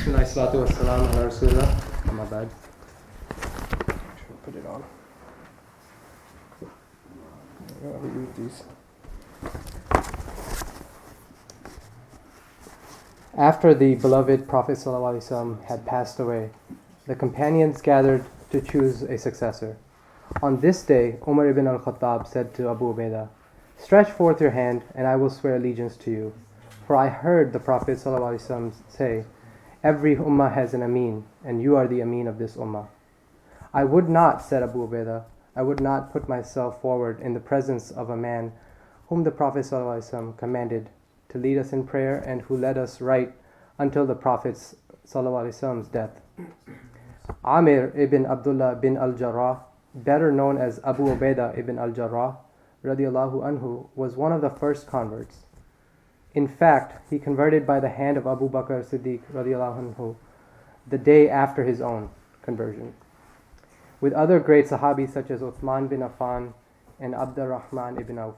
Salatu wassalam ala Rasulullah. My bad. Put it on. I'll read these. After the beloved Prophet ﷺ had passed away, the companions gathered to choose a successor. On this day, Umar Bin AlKhattab said to Abu Ubaidah, "Stretch forth your hand, and I will swear allegiance to you. For I heard the Prophet ﷺ say, every ummah has an ameen, and you are the ameen of this ummah." "I would not," said Abu Ubaidah, "I would not put myself forward in the presence of a man whom the Prophet ﷺ commanded to lead us in prayer and who led us right until the Prophet's ﷺ's death." Amir ibn Abdullah bin al-Jarrah, better known as Abu Ubaidah ibn al-Jarrah, radiallahu anhu, was one of the first converts. In fact, he converted by the hand of Abu Bakr Siddiq radiallahu anhu the day after his own conversion. With other great Sahabis such as Uthman bin Affan and Abdurrahman ibn Auf.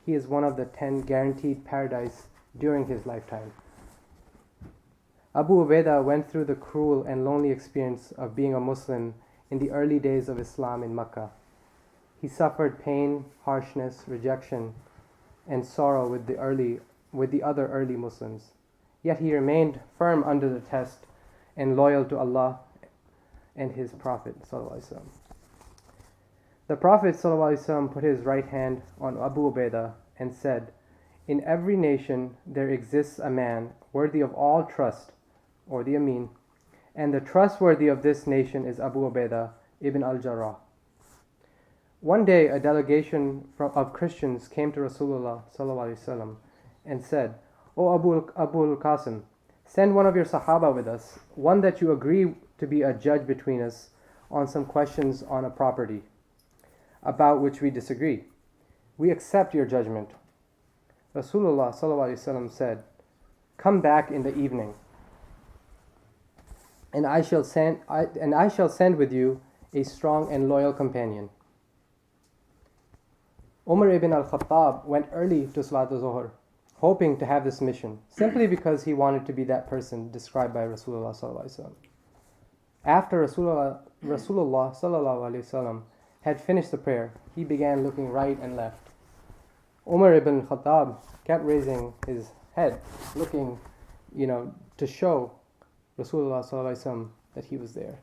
He is one of the 10 guaranteed paradise during his lifetime. Abu Ubaidah went through the cruel and lonely experience of being a Muslim in the early days of Islam in Makkah. He suffered pain, harshness, rejection, and sorrow with the other early Muslims. Yet he remained firm under the test and loyal to Allah and His Prophet ﷺ. The Prophet ﷺ put his right hand on Abu Ubaidah and said, "In every nation there exists a man worthy of all trust, or the Amin, and the trustworthy of this nation is Abu Ubaidah ibn al-Jarrah." One day a delegation of Christians came to Rasulullah ﷺ and said, "O Abu al-Qasim, send one of your Sahaba with us, one that you agree to be a judge between us on some questions on a property about which we disagree. We accept your judgment." Rasulullah ﷺ said, "Come back in the evening, and I shall send with you a strong and loyal companion." Umar Bin AlKhattab went early to Salatul Zuhr, hoping to have this mission, simply because he wanted to be that person described by Rasulullah ﷺ. After Rasulullah ﷺ had finished the prayer, he began looking right and left. Umar ibn Khattab kept raising his head, looking, to show Rasulullah ﷺ that he was there.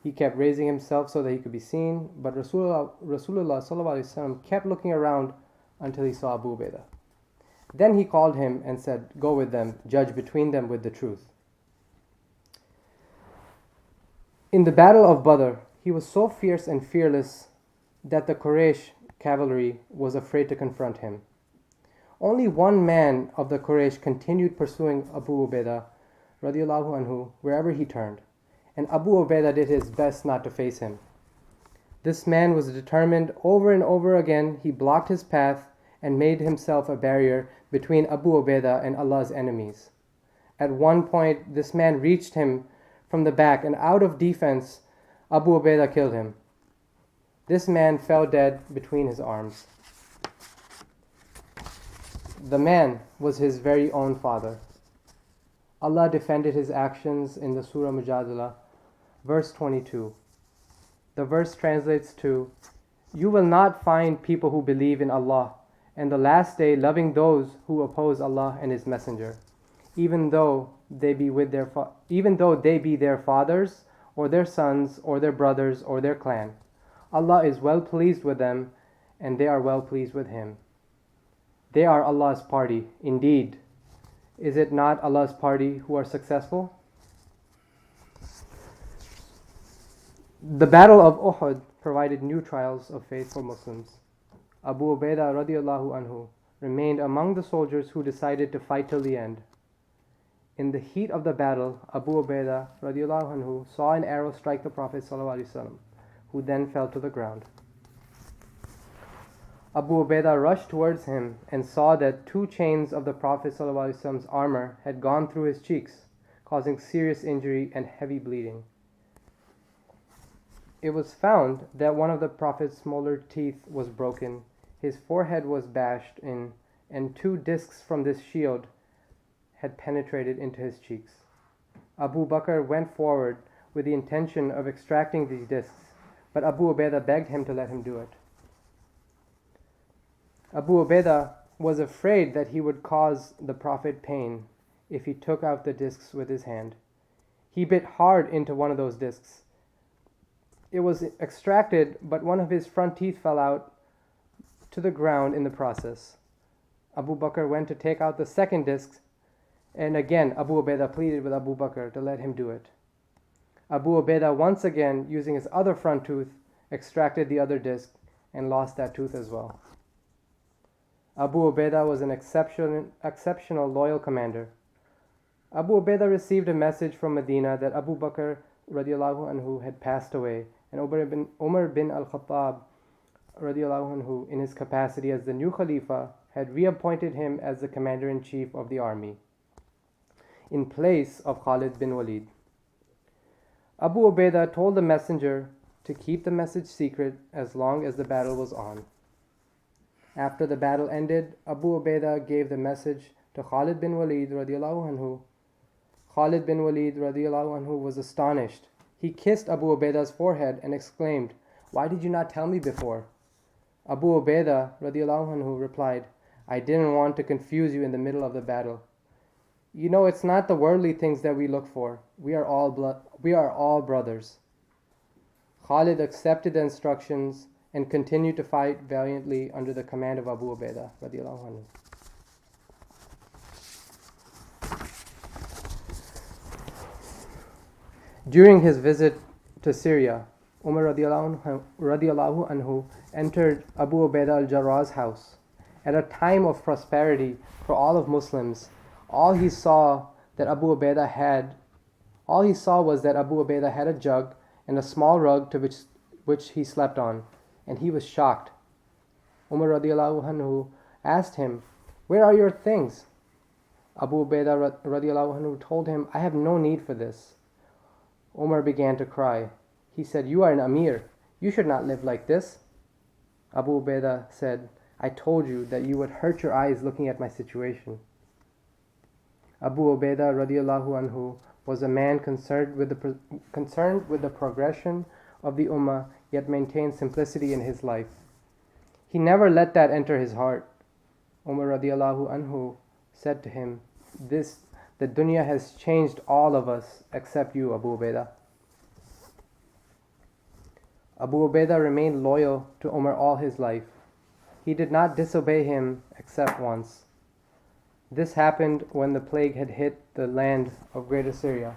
He kept raising himself so that he could be seen, but Rasulullah ﷺ kept looking around until he saw Abu Ubaidah. Then he called him and said, "Go with them, judge between them with the truth." In the battle of Badr, he was so fierce and fearless that the Quraysh cavalry was afraid to confront him. Only one man of the Quraysh continued pursuing Abu Ubaidah radiallahu anhu wherever he turned, and Abu Ubaidah did his best not to face him. This man was determined. Over and over again he blocked his path and made himself a barrier between Abu Ubaidah and Allah's enemies. At one point this man reached him from the back, and out of defense Abu Ubaidah killed him. This man fell dead between his arms. The man was his very own father. Allah defended his actions in the Surah Mujadala, verse 22. The verse translates to, "You will not find people who believe in Allah and the last day loving those who oppose Allah and His Messenger, even though they be their fathers or their sons or their brothers or their clan. Allah is well pleased with them, and they are well pleased with Him. They are Allah's party. Indeed, is it not Allah's party who are successful?" The Battle of Uhud provided new trials of faith for Muslims. Abu Ubaidah radiallahu anhu remained among the soldiers who decided to fight till the end. In the heat of the battle, Abu Ubaidah radiallahu anhu saw an arrow strike the Prophet ﷺ, who then fell to the ground. Abu Ubaidah rushed towards him and saw that 2 chains of the Prophet ﷺ's armor had gone through his cheeks, causing serious injury and heavy bleeding. It was found that one of the Prophet's molar teeth was broken, his forehead was bashed in, and 2 discs from this shield had penetrated into his cheeks. Abu Bakr went forward with the intention of extracting these discs, but Abu Ubaidah begged him to let him do it. Abu Ubaidah was afraid that he would cause the Prophet pain if he took out the discs with his hand. He bit hard into one of those discs. It was extracted, but one of his front teeth fell out to the ground in the process. Abu Bakr went to take out the second disc, and again Abu Ubaidah pleaded with Abu Bakr to let him do it. Abu Ubaidah, once again using his other front tooth, extracted the other disc and lost that tooth as well. Abu Ubaidah was an exceptional loyal commander. Abu Ubaidah received a message from Medina that Abu Bakr radiallahu anhu had passed away, and Umar bin AlKhattab radiallahu anhu, in his capacity as the new Khalifa, had reappointed him as the commander-in-chief of the army, in place of Khalid bin Walid. Abu Ubaidah told the messenger to keep the message secret as long as the battle was on. After the battle ended, Abu Ubaidah gave the message to Khalid bin Walid radiallahu anhu. Khalid bin Walid radiallahu anhu was astonished. He kissed Abu Ubaidah's forehead and exclaimed, "Why did you not tell me before?" Abu Ubaidah radiallahu anhu replied, "I didn't want to confuse you in the middle of the battle. You know, it's not the worldly things that we look for. We are all brothers." Khalid accepted the instructions and continued to fight valiantly under the command of Abu Ubaidah radiallahu anhu. During his visit to Syria, Umar radiallahu anhu entered Abu Ubaidah al-Jarrah's house. At a time of prosperity for all of Muslims, all he saw was that Abu Ubaidah had a jug and a small rug to which he slept on, and he was shocked. Umar radiallahu anhu asked him, "Where are your things?" Abu Ubaidah radiallahu anhu told him, "I have no need for this." Umar began to cry. He said, "You are an Amir. You should not live like this." Abu Ubaidah said, "I told you that you would hurt your eyes looking at my situation." Abu Ubaidah radiallahu anhu was a man concerned with the progression of the Ummah, yet maintained simplicity in his life. He never let that enter his heart. Umar radiallahu anhu said to him, "The dunya has changed all of us except you, Abu Ubaidah." Abu Ubaidah remained loyal to Umar all his life. He did not disobey him except once. This happened when the plague had hit the land of Greater Syria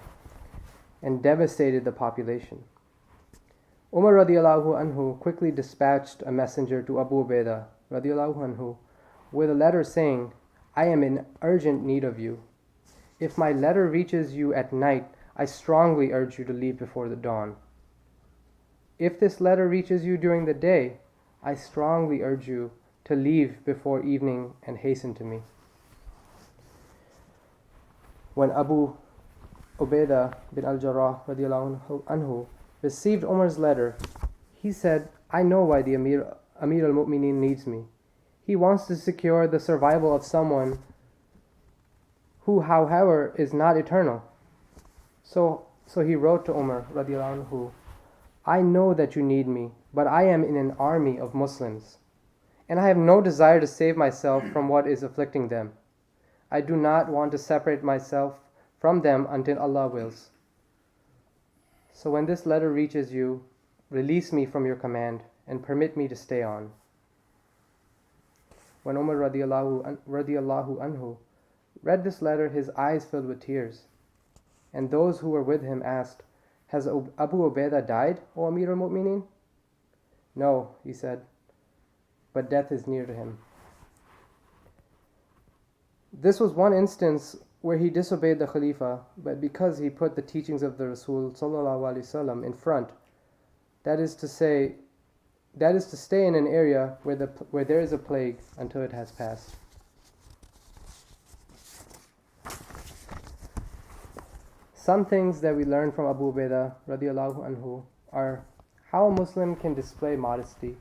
and devastated the population. Umar radiallahu anhu quickly dispatched a messenger to Abu Ubaidah radiallahu anhu with a letter saying, "I am in urgent need of you. If my letter reaches you at night, I strongly urge you to leave before the dawn. If this letter reaches you during the day, I strongly urge you to leave before evening and hasten to me." When Abu Ubaidah bin al-Jarrah radiallahu anhu received Umar's letter, he said, "I know why the Amir al-Mu'mineen needs me. He wants to secure the survival of someone who, however, is not eternal." So he wrote to Umar radiallahu anhu, "I know that you need me, but I am in an army of Muslims, and I have no desire to save myself from what is afflicting them. I do not want to separate myself from them until Allah wills. So when this letter reaches you, release me from your command and permit me to stay on." When Umar radiallahu anhu read this letter, his eyes filled with tears, and those who were with him asked, "Has Abu Ubaidah died, O Amir al-Mu'mineen?" "No," he said, "but death is near to him." This was one instance where he disobeyed the Khalifa, but because he put the teachings of the Rasul sallallahu alaihi wasallam in front, that is to stay in an area where there is a plague until it has passed. Some things that we learn from Abu Ubaidah radiallahu anhu are how a Muslim can display modesty,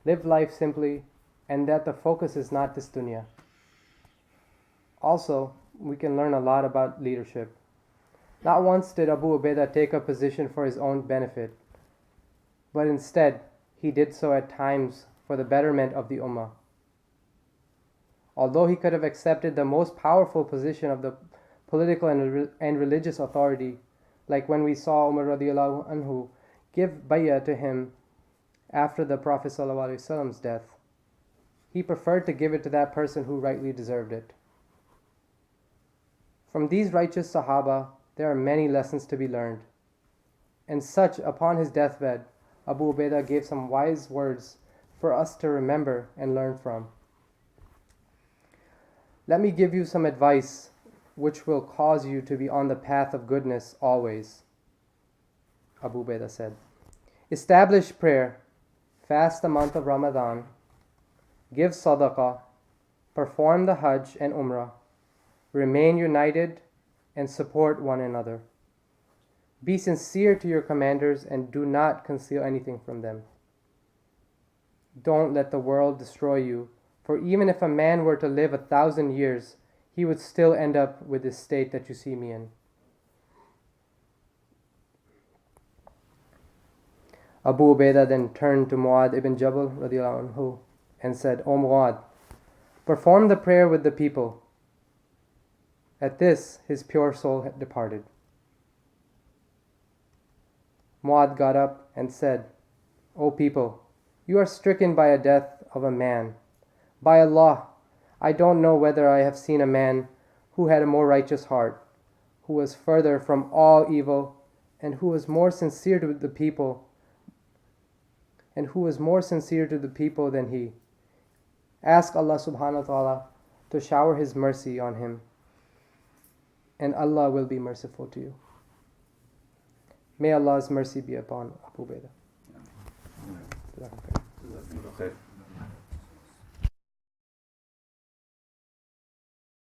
live life simply, and that the focus is not this dunya. Also, we can learn a lot about leadership. Not once did Abu Ubaidah take a position for his own benefit, but instead he did so at times for the betterment of the Ummah. Although he could have accepted the most powerful position of the political and religious authority, like when we saw Umar radiallahu anhu give bay'ah to him after the Prophet ﷺ's death, he preferred to give it to that person who rightly deserved it. From these righteous Sahaba, there are many lessons to be learned. And such, upon his deathbed, Abu Ubaidah gave some wise words for us to remember and learn from. Let me give you some advice which will cause you to be on the path of goodness always. Abu Ubaidah said, establish prayer, fast the month of Ramadan, give sadaqah, perform the Hajj and Umrah, remain united and support one another. Be sincere to your commanders and do not conceal anything from them. Don't let the world destroy you, for even if a man were to live 1,000 years, he would still end up with this state that you see me in. Abu Ubaidah then turned to Mu'adh ibn Jabal radiallahu anhu and said, O Mu'adh, perform the prayer with the people. At this, his pure soul had departed. Mu'adh got up and said, O people, you are stricken by a death of a man. By Allah, I don't know whether I have seen a man who had a more righteous heart, who was further from all evil, and who was more sincere to the people, than he. Ask Allah subhanahu wa ta'ala to shower His mercy on him, and Allah will be merciful to you. May Allah's mercy be upon Abu Ubaidah.